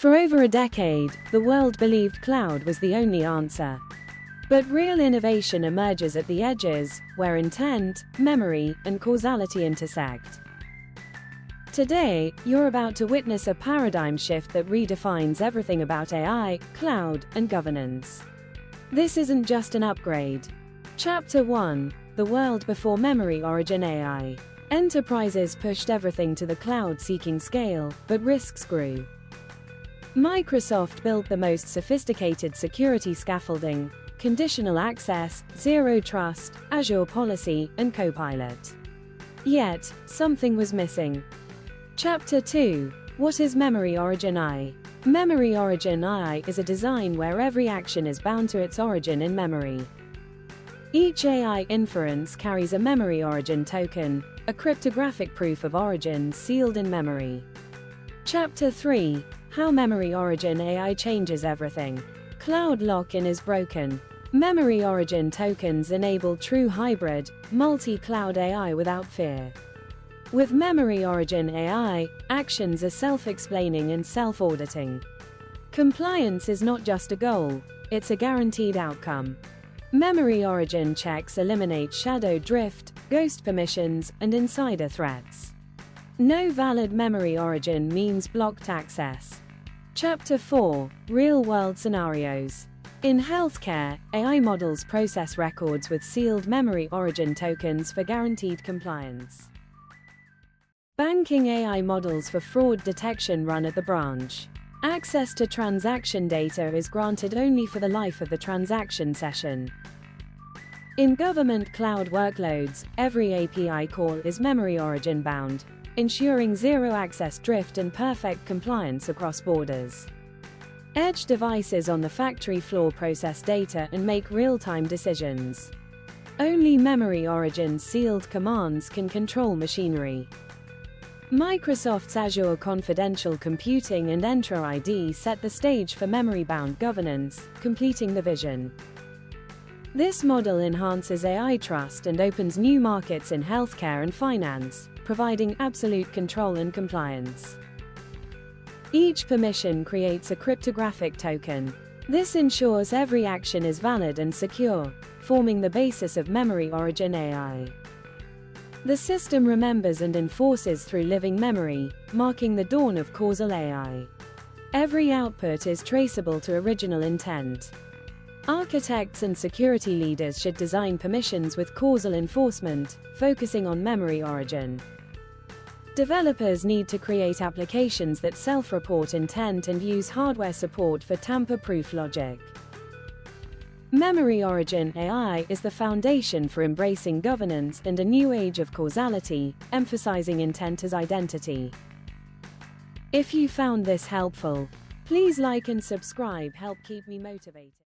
For over a decade, the world believed cloud was the only answer. But real innovation emerges at the edges, where intent, memory, and causality intersect. Today, you're about to witness a paradigm shift that redefines everything about AI, cloud, and governance. This isn't just an upgrade. Chapter 1: The World Before Memory Origin AI. Enterprises pushed everything to the cloud seeking scale, but risks grew. Microsoft built the most sophisticated security scaffolding, conditional access, zero trust, Azure policy, and Copilot. Yet, something was missing. Chapter 2: What is Memory Origin AI? Memory Origin AI is a design where every action is bound to its origin in memory. Each AI inference carries a memory origin token, a cryptographic proof of origin sealed in memory. Chapter 3: How Memory Origin AI Changes Everything. Cloud lock-in is broken. Memory origin tokens enable true hybrid, multi-cloud AI without fear. With Memory Origin AI, actions are self-explaining and self-auditing. Compliance is not just a goal, it's a guaranteed outcome. Memory origin checks eliminate shadow drift, ghost permissions, and insider threats. No valid memory origin means blocked access. Chapter 4: Real-world scenarios. In healthcare, AI models process records with sealed memory origin tokens for guaranteed compliance. Banking AI models for fraud detection run at the branch. Access to transaction data is granted only for the life of the transaction session. In government cloud workloads, every API call is memory origin bound, ensuring zero access drift and perfect compliance across borders. Edge devices on the factory floor process data and make real-time decisions. Only memory origin sealed commands can control machinery. Microsoft's Azure Confidential Computing and Entra ID set the stage for memory-bound governance, completing the vision. This model enhances AI trust and opens new markets in healthcare and finance, providing absolute control and compliance. Each permission creates a cryptographic token. This ensures every action is valid and secure, forming the basis of Memory Origin AI. The system remembers and enforces through living memory, marking the dawn of causal AI. Every output is traceable to original intent. Architects and security leaders should design permissions with causal enforcement, focusing on memory origin. Developers need to create applications that self-report intent and use hardware support for tamper-proof logic. Memory Origin AI is the foundation for embracing governance and a new age of causality, emphasizing intent as identity. If you found this helpful, please like and subscribe. Help keep me motivated.